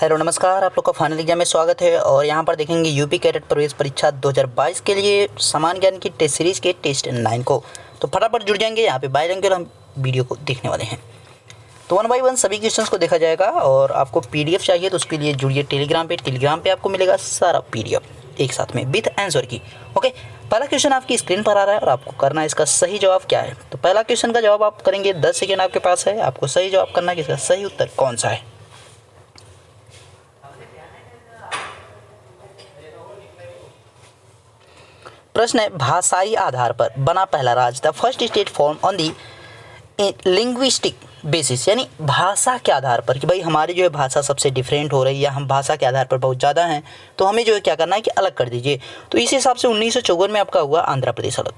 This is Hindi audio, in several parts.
हेलो नमस्कार, आप लोग का फाइनल एग्जाम में स्वागत है। और यहाँ पर देखेंगे यूपी कैडेट प्रवेश परीक्षा 2022 के लिए सामान्य ज्ञान की टेस्ट सीरीज़ के टेस्ट 9 को। तो फटाफट जुड़ जाएंगे, यहाँ पे बायलैंग्वेज हम वीडियो को देखने वाले हैं। तो 1 बाय 1 सभी क्वेश्चंस को देखा जाएगा। और आपको पीडीएफ चाहिए तो उसके लिए जुड़िए टेलीग्राम पे आपको मिलेगा सारा पीडीएफ एक साथ में विथ आंसर की। ओके, पहला क्वेश्चन आपकी स्क्रीन पर आ रहा है और आपको करना है इसका सही जवाब क्या है। तो पहला क्वेश्चन का जवाब आप करेंगे, 10 सेकेंड आपके पास है। आपको सही जवाब करना है कि इसका सही उत्तर कौन सा है। प्रश्न है, भाषाई आधार पर बना पहला राज्य, the first state form on the linguistic basis, यानी भाषा के आधार पर कि भाई हमारी जो है भाषा सबसे डिफरेंट हो रही है या हम भाषा के आधार पर बहुत ज़्यादा हैं, तो हमें जो है क्या करना है कि अलग कर दीजिए। तो इस हिसाब से 1954 में आपका हुआ आंध्र प्रदेश अलग,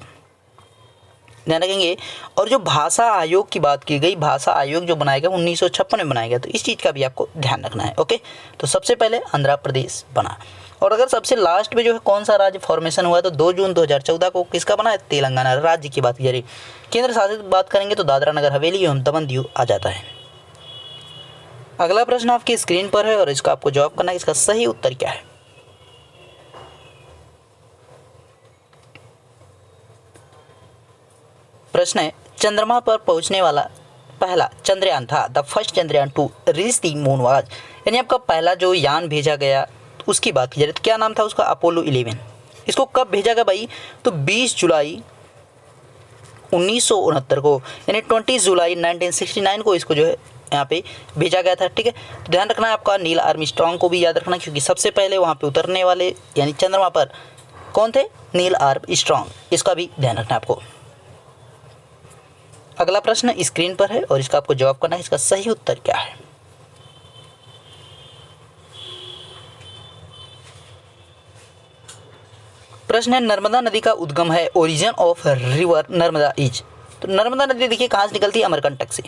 ध्यान रखेंगे। और जो भाषा आयोग की बात की गई, भाषा आयोग जो बनाया गया 1956 में बनाया गया, तो इस चीज़ का भी आपको ध्यान रखना है। ओके, तो सबसे पहले आंध्र प्रदेश बना। और अगर सबसे लास्ट में जो है कौन सा राज्य फॉर्मेशन हुआ है, तो 2 जून 2014 को किसका बना है, तेलंगाना राज्य की बात की जा रही। केंद्र शासित बात करेंगे तो दादरा नगर हवेली एवं दमन दीव आ जाता है। अगला प्रश्न आपकी स्क्रीन पर है और इसका आपको जवाब करना है, इसका सही उत्तर क्या है। प्रश्न है, चंद्रमा पर पहुंचने वाला पहला चंद्रयान था, the first Chandrayaan to reach the moon was, यानी आपका पहला जो यान भेजा गया उसकी बात की जाए तो क्या नाम था उसका, अपोलो 11। इसको कब भेजा गया भाई, तो 20 जुलाई 1969 को, यानी 20 जुलाई 1969 को इसको जो है यहाँ पे भेजा गया था। ठीक है, तो ध्यान रखना है आपका नील आर्मस्ट्रांग को भी याद रखना, क्योंकि सबसे पहले वहाँ पे उतरने वाले यानी चंद्रमा पर कौन थे, नील आर्मस्ट्रांग, इसका भी ध्यान रखना है आपको। अगला प्रश्न स्क्रीन पर है और इसका आपको जवाब करना है, इसका सही उत्तर क्या है। प्रश्न है, नर्मदा नदी का उद्गम है, origin of river Narmada is. तो नर्मदा नदी देखिए कहाँ से निकलती है, अमरकंटक से।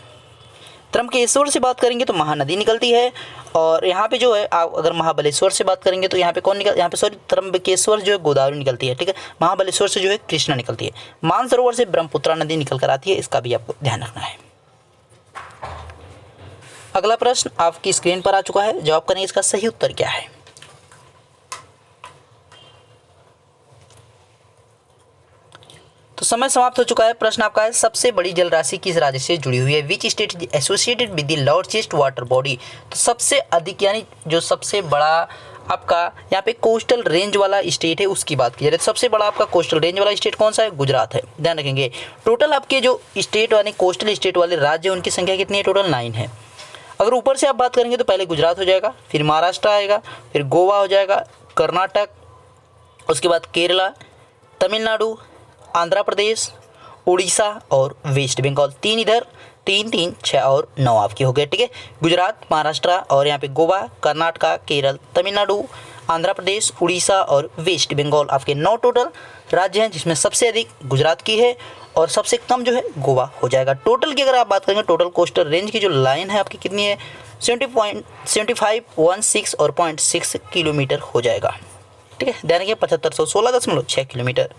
त्रंबकेश्वर से बात करेंगे तो महानदी निकलती है। और यहाँ पे जो है आप अगर महाबलेश्वर से बात करेंगे तो यहाँ पे कौन निकल, यहाँ पे सॉरी त्रंबकेश्वर जो है गोदावरी निकलती है। ठीक है, महाबलेश्वर से जो है कृष्णा निकलती है। मानसरोवर से ब्रह्मपुत्रा नदी निकल कर आती है, इसका भी आपको ध्यान रखना है। अगला प्रश्न आपकी स्क्रीन पर आ चुका है, जवाब करेंगे इसका सही उत्तर क्या है। तो समय समाप्त हो चुका है। प्रश्न आपका है, सबसे बड़ी जल राशि किस राज्य से जुड़ी हुई है, which state is associated with the largest water body. तो सबसे अधिक यानी जो सबसे बड़ा आपका यहाँ पे कोस्टल रेंज वाला स्टेट है उसकी बात की जाए तो सबसे बड़ा आपका कोस्टल रेंज वाला स्टेट कौन सा है, गुजरात है। ध्यान रखेंगे, टोटल आपके जो स्टेट यानी कोस्टल स्टेट वाले राज्य उनकी संख्या कितनी है, टोटल 9 है। अगर ऊपर से आप बात करेंगे तो पहले गुजरात हो जाएगा, फिर महाराष्ट्र आएगा, फिर गोवा हो जाएगा, कर्नाटक, उसके बाद केरला, तमिलनाडु, आंध्र प्रदेश, उड़ीसा और वेस्ट बंगाल। 3 इधर, 3 3 6 और 9 आपके हो गए। ठीक है, गुजरात, महाराष्ट्र और यहाँ पे गोवा, कर्नाटका, केरल, तमिलनाडु, आंध्र प्रदेश, उड़ीसा और वेस्ट बंगाल आपके 9 टोटल राज्य हैं, जिसमें सबसे अधिक गुजरात की है और सबसे कम जो है गोवा हो जाएगा। टोटल की अगर आप बात करेंगे, टोटल कोस्टल रेंज की जो लाइन है आपकी कितनी है, 70.7516 और 0.6 किलोमीटर हो जाएगा। ठीक है, ध्यान रखिए 7516.6 किलोमीटर।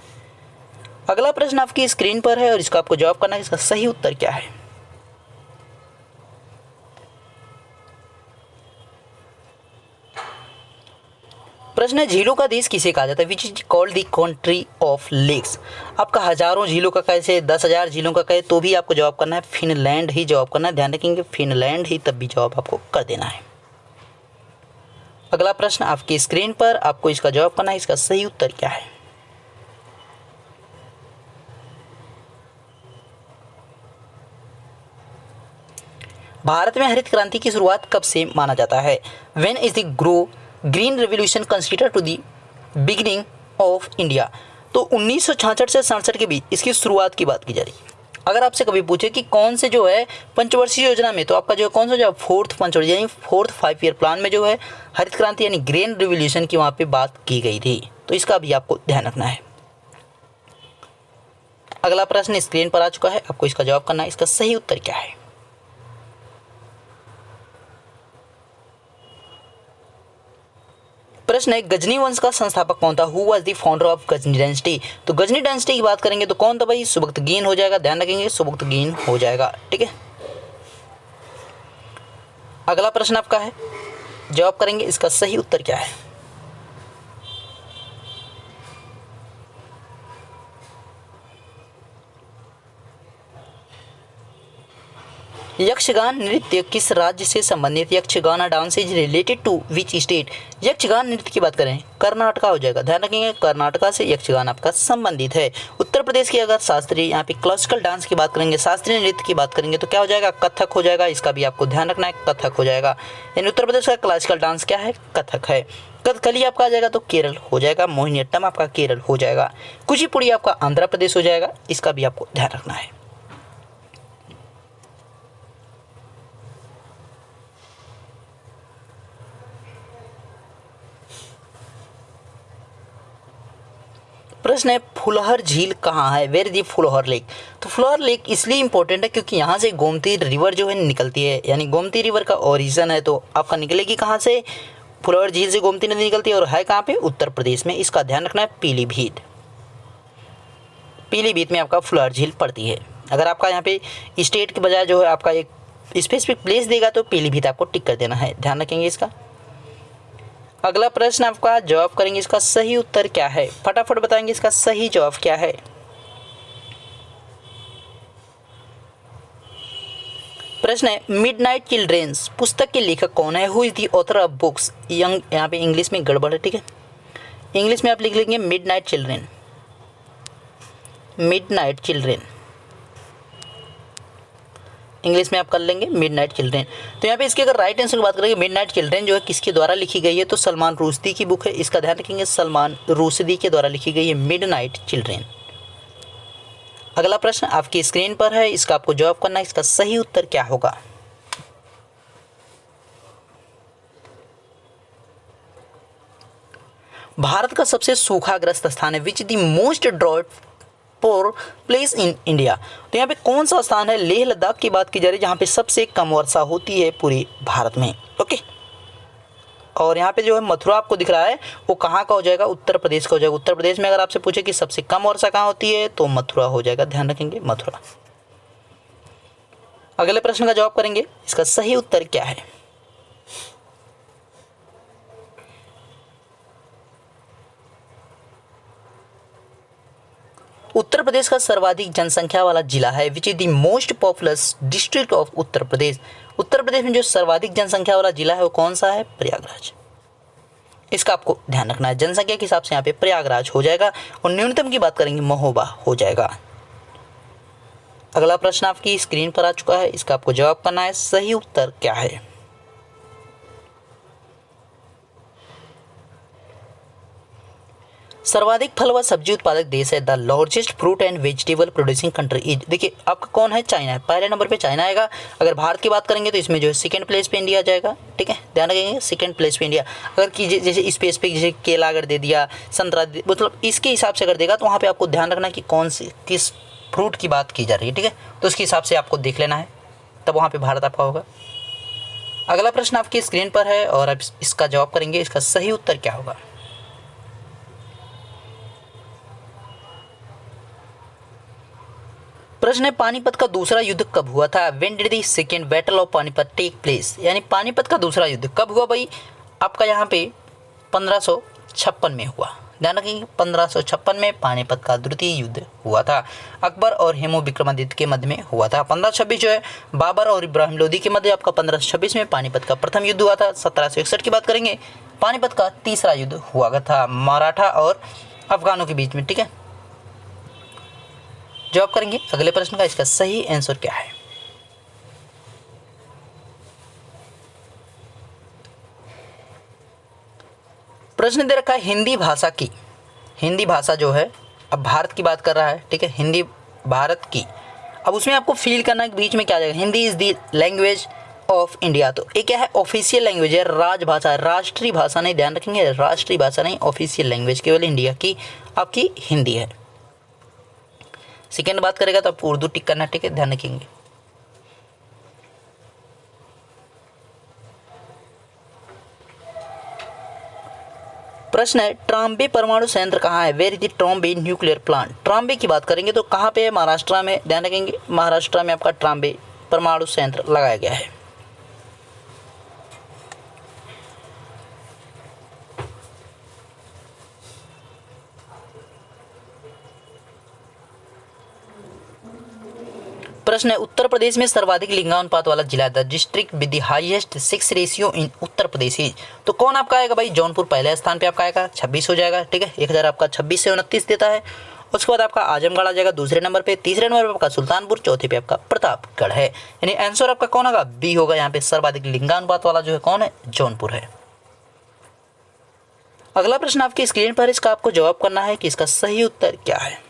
अगला प्रश्न आपकी स्क्रीन पर है और इसका आपको जवाब करना है, इसका सही उत्तर क्या है। प्रश्न है, झीलों का देश किसे कहा जाता है, which is called the country of lakes. आपका हजारों झीलों का कैसे, 10,000 झीलों का कहे तो भी आपको जवाब करना है फिनलैंड ही जवाब करना है। ध्यान रखेंगे फिनलैंड ही तब भी जवाब आपको कर देना है। अगला प्रश्न आपकी स्क्रीन पर, आपको इसका जवाब करना है, इसका सही उत्तर क्या है। भारत में हरित क्रांति की शुरुआत कब से माना जाता है, when is the green revolution consider to the beginning of India. तो 1966 से 67 के बीच इसकी शुरुआत की बात की जा रही है। अगर आपसे कभी पूछे कि कौन से जो है पंचवर्षीय योजना में, तो आपका जो है कौन सा जो 4th पंचवर्षीय यानी 4th 5 ईयर प्लान में जो है हरित क्रांति यानी ग्रीन रेवोल्यूशन की वहाँ पे बात की गई थी, तो इसका भी आपको ध्यान रखना है। अगला प्रश्न स्क्रीन पर आ चुका है, आपको इसका जवाब करना है, इसका सही उत्तर क्या है। प्रश्न है, गजनी वंश का संस्थापक कौन था, who was the founder of Ghazni dynasty. तो गजनी डायनेस्टी की बात करेंगे तो कौन था भाई, सुबुक्तगीन हो जाएगा। ध्यान रखेंगे सुबुक्तगीन हो जाएगा। ठीक है, अगला प्रश्न आपका है, जवाब करेंगे इसका सही उत्तर क्या है। यक्षगान नृत्य किस राज्य से संबंधित। Yakshagana dance is related to which state. Yakshagana नृत्य की बात करें कर्नाटका हो जाएगा, ध्यान रखेंगे कर्नाटका से यक्षगान आपका संबंधित है। उत्तर प्रदेश की अगर शास्त्रीय यहाँ पे क्लासिकल डांस की बात करेंगे, शास्त्रीय नृत्य की बात करेंगे तो क्या हो जाएगा, कथक हो जाएगा। इसका भी आपको ध्यान रखना है, कथक हो जाएगा। यानी उत्तर प्रदेश का क्लासिकल डांस क्या है, कथक है। कथकली आपका आ जाएगा तो केरल हो जाएगा, मोहिनीअट्टम आपका केरल हो जाएगा, कुचिपुड़ी आपका आंध्र प्रदेश हो जाएगा। इसका भी आपको ध्यान रखना है। प्रश्न है फुलहर झील कहाँ है, वेयर दी फुलहर लेक। तो फुलहर लेक इसलिए इंपॉर्टेंट है क्योंकि यहाँ से गोमती रिवर जो है निकलती है, यानी गोमती रिवर का ओरिजिन है। तो आपका निकलेगी कहाँ से, फुलहर झील से गोमती नदी निकलती है और है कहाँ पे, उत्तर प्रदेश में। इसका ध्यान रखना है, पीलीभीत। पीलीभीत में आपका फुलहर झील पड़ती है। अगर आपका यहाँ पे स्टेट के बजाय जो है आपका एक स्पेसिफिक प्लेस देगा तो पीलीभीत आपको टिक कर देना है, ध्यान रखेंगे इसका। अगला प्रश्न आपका जवाब करेंगे इसका सही उत्तर क्या है, फटाफट बताएंगे इसका सही जवाब क्या है। प्रश्न है मिडनाइट चिल्ड्रेन्स पुस्तक के लेखक कौन है, who is the author of books young. यहाँ पे इंग्लिश में गड़बड़ है, ठीक है, इंग्लिश में आप लिख लेंगे midnight children, midnight children, English में आप कर लेंगे मिडनाइट चिल्ड्रेन। तो यहाँ पे इसके अगर राइट आंसर की बात करेंगे, मिडनाइट चिल्ड्रेन जो है किसके द्वारा लिखी गई है, तो सलमान रुश्दी की बुक है। इसका ध्यान रखेंगे, सलमान रुश्दी के द्वारा लिखी गई है मिडनाइट चिल्ड्रेन। अगला प्रश्न आपकी स्क्रीन पर है, इसका आपको जवाब करना है, इसका सही उत्तर क्या होगा। भारत का सबसे सूखाग्रस्त स्थान है, which the most drought for place in India. तो यहाँ पे कौन सा स्थान है, लेह लद्दाख की बात की जा रही है जहाँ पे सबसे कम वर्षा होती है पूरे भारत में। ओके, और यहाँ पे जो है मथुरा आपको दिख रहा है वो कहाँ का हो जाएगा, उत्तर प्रदेश का हो जाएगा। उत्तर प्रदेश में अगर आपसे पूछे कि सबसे कम वर्षा कहाँ होती है तो मथुरा हो जाएगा, ध्यान रखेंगे मथुरा। अगले प्रश्न का जवाब करेंगे, इसका सही उत्तर क्या है। उत्तर प्रदेश का सर्वाधिक जनसंख्या वाला जिला है, which is the most populous district of Uttar Pradesh. Uttar Pradesh में जो सर्वाधिक जनसंख्या वाला जिला है वो कौन सा है, प्रयागराज। इसका आपको ध्यान रखना है, जनसंख्या के हिसाब से यहाँ पे प्रयागराज हो जाएगा और न्यूनतम की बात करेंगे महोबा हो जाएगा। अगला प्रश्न आपकी स्क्रीन पर आ चुका है, इसका आपको जवाब करना है, सही उत्तर क्या है। सर्वाधिक फल व सब्जी उत्पादक देश है, the largest fruit and vegetable producing country is. देखिए आपका कौन है, चाइना है, पहले नंबर पे चाइना आएगा। अगर भारत की बात करेंगे तो इसमें जो है सेकंड प्लेस पे इंडिया जाएगा, ठीक है, ध्यान रखेंगे सेकंड प्लेस पे इंडिया। अगर कि जैसे स्पेसिफिक जैसे केला अगर दे दिया, संतरा मतलब इसके हिसाब से अगर देगा तो वहाँ पर आपको ध्यान रखना कि कौन सी किस फ्रूट की बात की जा रही है, ठीक है, तो उसके हिसाब से आपको देख लेना है, तब वहाँ पर भारत आपका होगा। अगला प्रश्न आपकी स्क्रीन पर है और आप इसका जवाब करेंगे, इसका सही उत्तर क्या होगा। प्रश्न है पानीपत का दूसरा युद्ध कब हुआ था, when did the second battle of Panipat take place. यानी पानीपत का दूसरा युद्ध कब हुआ भाई, आपका यहाँ पे 1556 में हुआ, ध्यान रखेंगे 1556 में पानीपत का द्वितीय युद्ध हुआ था। अकबर और हेमू विक्रमादित्य के मध्य में हुआ था। 1526 जो है बाबर और इब्राहिम लोदी के मध्य आपका 1526 में पानीपत का प्रथम युद्ध हुआ था। 1761 की बात करेंगे, पानीपत का तीसरा युद्ध हुआ था मराठा और अफगानों के बीच में, ठीक है। जवाब करेंगे अगले प्रश्न का, इसका सही आंसर क्या है। प्रश्न दे रखा है हिंदी भाषा की, हिंदी भाषा जो है अब भारत की बात कर रहा है, ठीक है, हिंदी भारत की। अब उसमें आपको फील करना है बीच में क्या आ जाएगा, Hindi is the language of India. तो ये क्या है, ऑफिशियल लैंग्वेज है, राजभाषा है, राष्ट्रीय भाषा नहीं, ध्यान रखेंगे राष्ट्रीय भाषा नहीं, ऑफिशियल लैंग्वेज केवल इंडिया की आपकी हिंदी है। सेकेंड बात करेगा तो आपको उर्दू टिक करना, ठीक है, ध्यान रखेंगे। प्रश्न है ट्राम्बे परमाणु संयंत्र कहाँ है, where is the Trombay nuclear plant. Trombay की बात करेंगे तो कहाँ पे है, महाराष्ट्र में, ध्यान रखेंगे महाराष्ट्र में आपका ट्राम्बे परमाणु संयंत्र लगाया गया है। प्रश्न है उत्तर प्रदेश में सर्वाधिक लिंगानुपात वाला जिला, the district with the highest sex ratio in Uttar Pradesh is. तो कौन आपका आएगा भाई, जौनपुर पहले स्थान पे आपका आएगा, 26 हो जाएगा। ठीक है, 1000 आपका 26 से 29 देता है। उसके बाद आपका आजमगढ़ आ जाएगा दूसरे नंबर पे, तीसरे नंबर पे आपका सुल्तानपुर, चौथे पे आपका प्रतापगढ़ है। यानी आंसर आपका कौन होगा, बी होगा। यहाँ पे सर्वाधिक लिंगानुपात वाला जो है कौन है, जौनपुर है। अगला प्रश्न आपकी स्क्रीन पर, इसका आपको जवाब करना है कि इसका सही उत्तर क्या है।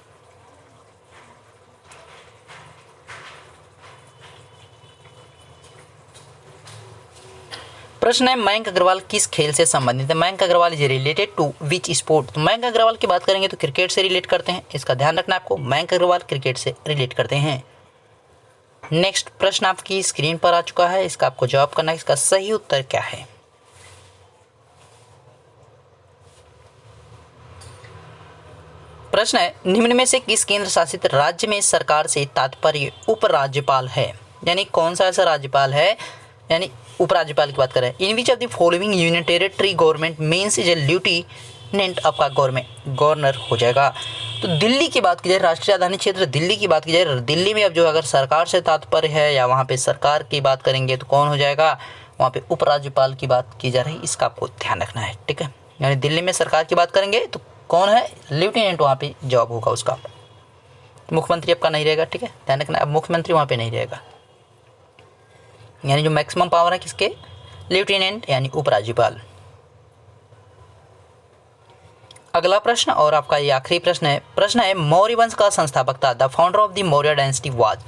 प्रश्न है मयंक अग्रवाल किस खेल से संबंधित है। Mayank Agarwal is related to which sport. तो मयंक अग्रवाल की बात करेंगे तो क्रिकेट से रिलेट करते हैं, इसका ध्यान रखना आपको। मयंक अग्रवाल क्रिकेट से रिलेट करते हैं। नेक्स्ट प्रश्न आपकी स्क्रीन पर आ चुका है, इसका आपको जवाब करना है, इसका सही उत्तर क्या है। प्रश्न है निम्न में से किस केंद्र शासित राज्य में सरकार से तात्पर्य उपराज्यपाल है। यानी कौन सा ऐसा राज्यपाल है, यानी उपराज्यपाल की बात करें। In which of the following union territory government means is a lieutenant आपका गवर्नर हो जाएगा। तो दिल्ली की बात की जाए, राष्ट्रीय राजधानी क्षेत्र दिल्ली की बात की जाए, दिल्ली में अब जो अगर सरकार से तात्पर्य है या वहाँ पे सरकार की बात करेंगे तो कौन हो जाएगा, वहाँ पे उपराज्यपाल की बात की जा रही है, इसका आपको ध्यान रखना है। ठीक है, यानी दिल्ली में सरकार की बात करेंगे तो कौन है, लेफ्टिनेंट वहाँ पे जॉब होगा उसका। मुख्यमंत्री आपका नहीं रहेगा। ठीक है, ध्यान रखना, अब मुख्यमंत्री वहाँ पे नहीं रहेगा। यानी जो मैक्सिमम पावर है किसके, लेफ्टिनेंट यानी उपराज्यपाल। अगला प्रश्न और आपका ये आखिरी प्रश्न है मौर्य वंश का संस्थापक था, the founder of the Maurya dynasty was.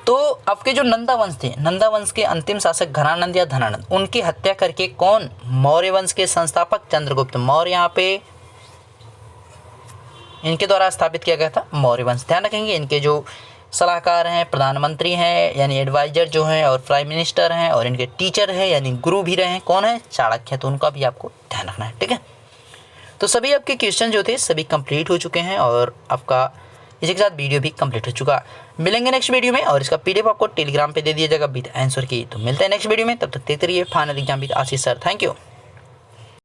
तो आपके जो नंदा वंश थे, नंदा वंश के अंतिम शासक घनानंद या धनानंद, उनकी हत्या करके कौन, मौर्य वंश के संस्थापक चंद्रगुप्त मौर्य यहाँ पे इनके द्वारा स्थापित किया गया था मौर्य वंश। ध्यान रखेंगे इनके जो सलाहकार हैं, प्रधानमंत्री हैं यानी एडवाइजर जो हैं, और प्राइम मिनिस्टर हैं, और इनके टीचर हैं यानी गुरु भी रहे हैं, कौन है, चाणक्य। तो उनका भी आपको ध्यान रखना है। ठीक है, तो सभी आपके क्वेश्चन जो थे सभी कंप्लीट हो चुके हैं और आपका इसी के साथ वीडियो भी कंप्लीट हो चुका। मिलेंगे नेक्स्ट वीडियो में, और इसका पीडीएफ आपको टेलीग्राम पे दे दिया जाएगा विद आंसर की। तो मिलते हैं नेक्स्ट वीडियो में, तब तक देखते रहिए final exam with Ashish sir. Thank you.